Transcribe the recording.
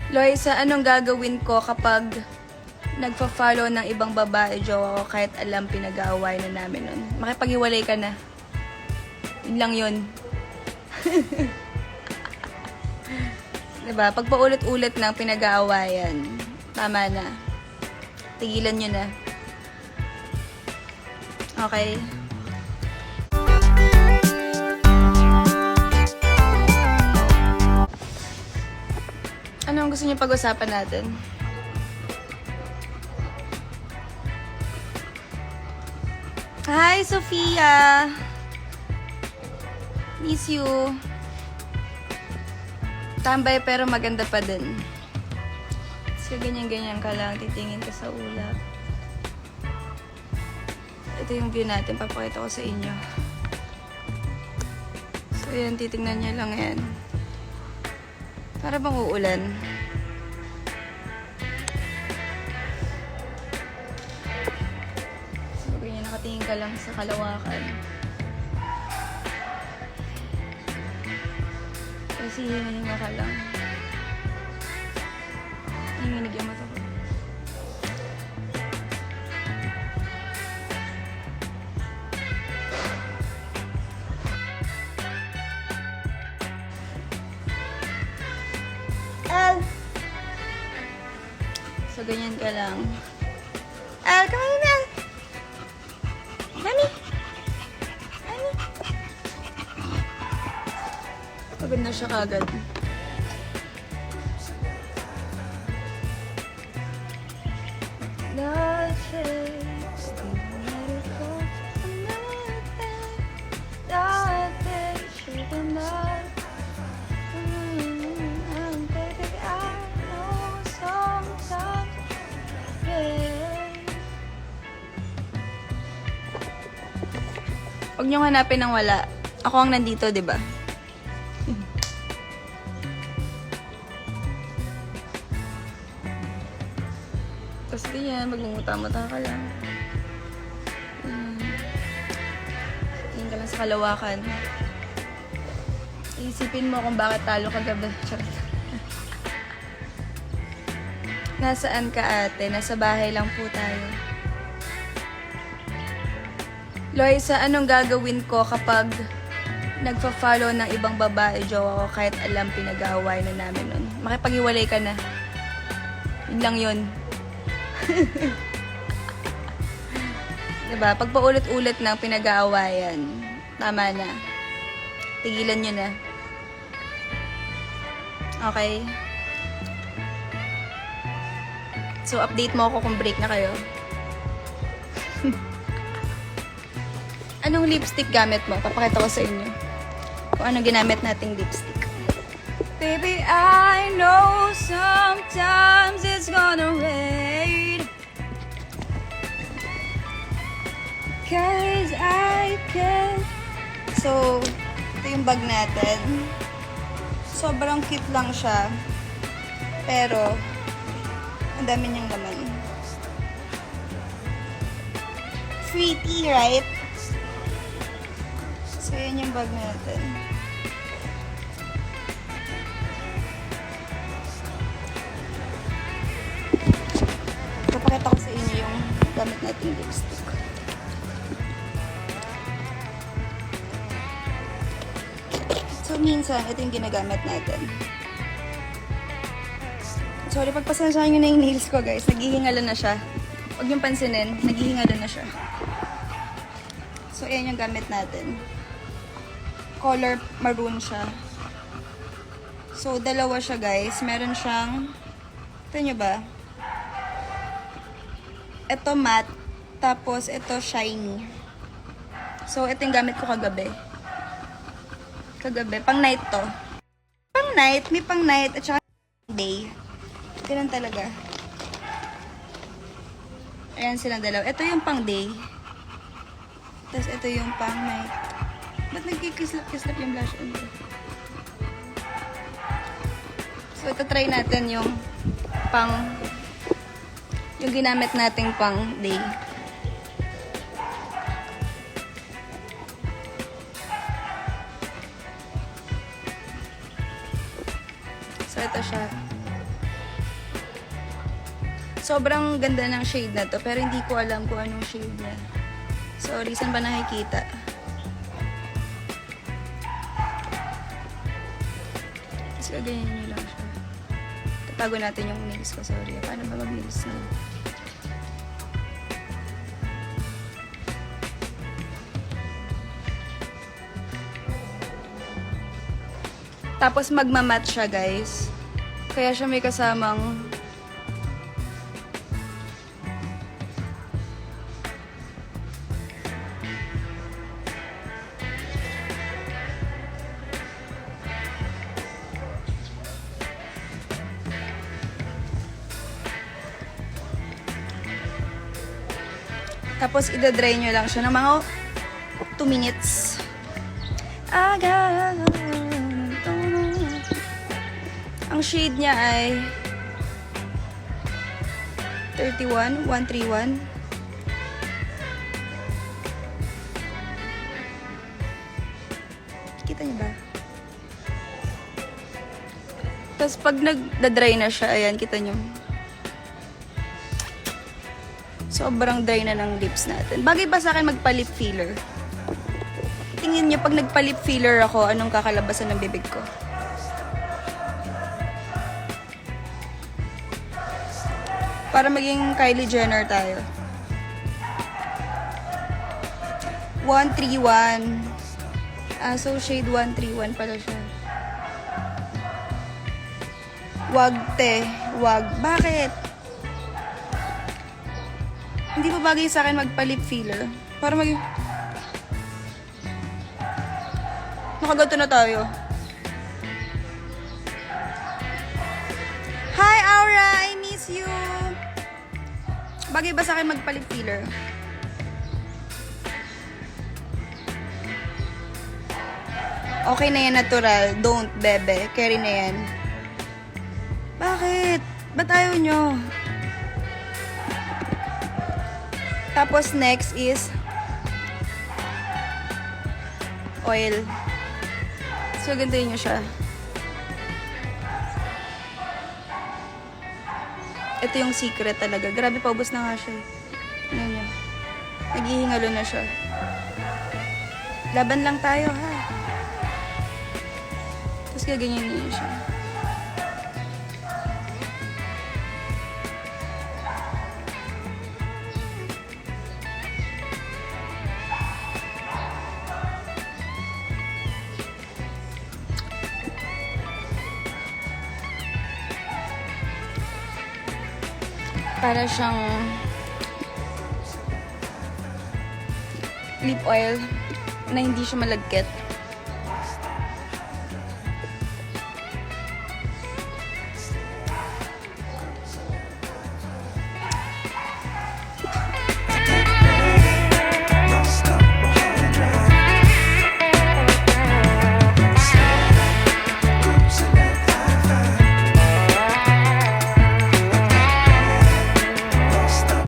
Loisa, anong gagawin ko kapag nagpa-follow ng ibang babae, jowa ko, kahit alam pinag-aaway na namin nun? Makipag-iwalay ka na. Yun lang yun. Diba? Pag paulit-ulit ng pinag-aawayan, tama na. Tigilan nyo na. Okay? Anong gusto niyo pag-usapan natin? Hi, Sophia! Miss you. Tambay pero maganda pa din. So, ganyan-ganyan ka lang. Titingin ka sa ulap. Ito yung view natin. Papakita ko sa inyo. So, yan. Titingnan niya lang yan. Para bang uulan. So, ganyan. Nakatingin ka lang sa kalawakan. Kasi hinahinga ka lang. Nanginginig yung mata ko. So, ganyan ka lang. Come on, Mel! Mami! Mami! Pagod na siya kagad. Huwag niyong hanapin ng wala. Ako ang nandito, di ba? Tapos ganyan, maglumuta-muta ka lang. Tingin ka lang sa kalawakan. Isipin mo kung bakit talo ka gabi. Charot. Nasaan ka, ate? Nasa bahay lang po tayo. Loisa, anong gagawin ko kapag nagpa-follow ng ibang babae, jowa ko, kahit alam pinag-aaway na namin nun? Makipag-iwalay ka na. Yun lang yun. Diba? Pag paulit-ulit ng pinag-aawayan, tama na. Tigilan nyo na. Okay? So, update mo ako kung break na kayo. Anong lipstick gamit mo? Papakita ko sa inyo. Kung anong ginamit nating lipstick. Baby, I know sometimes it's gonna rain. 'Cause I can. So, ito yung bag natin. Sobrang cute lang siya. Pero, ang dami niyang laman. Pretty, right? So, yan yung bag natin. Papakita ko sa inyo yung gamit nating lipstick. So, minsan, ito yung ginagamit natin. Sorry, pagpasensyahan nyo na yung nails ko, guys. Naghihingalan na siya. Huwag yung pansinin, naghihingalan na siya. So, ayan yung gamit natin. Color maroon siya. So, dalawa siya, guys. Meron siyang, ito nyo ba? Ito matte, tapos ito shiny. So, ito yung gamit ko kagabi. Pang night to. Pang night, may pang night at saka day. Ganun talaga. Ayan silang dalawa. Ito yung pang day. Tapos ito yung pang night. Ba't nagkikislap-kislap yung blush on ko? So, ito try natin yung yung ginamit nating pang day. So, ito siya. Sobrang ganda ng shade na to, pero hindi ko alam kung anong shade niya. Sorry, saan ba nakikita? Tapos gaganyan nyo lang siya. Tatago natin yung nails ko, sorry. Paano ba mag-nails na? Tapos magmamat siya, guys. Kaya siya may kasamang tapos ida-dry nyo lang siya ng mga 2 minutes. Ang shade niya ay 131. Kita niyo ba? Tapos pag nagda-dry na siya, ayan, kita niyo. Sobrang dry na ng lips natin. Bagay ba sa akin magpa-lip filler? Tingin niyo pag nagpa-lip filler ako, anong kakalabasan ng bibig ko? Para maging Kylie Jenner tayo. 131. So shade 131 pala siya. Wag te. Wag. Bakit? Hindi ba bagay sa akin magpa-lip filler? Para maging... Nakagato na tayo. Hi, Aura! I miss you! Bagay ba sa akin magpa-lip filler? Okay na yan, natural. Don't, bebe. Carry na yan. Bakit? Ba't ayaw nyo? Tapos next is oil. So, ganito nyo siya. Ito yung secret talaga. Grabe, paubos na nga siya. Ano nyo? Naghihingalo na siya. Laban lang tayo, ha? Tapos gaganyan nyo siya. Para siyang lip oil na hindi siya malagkit.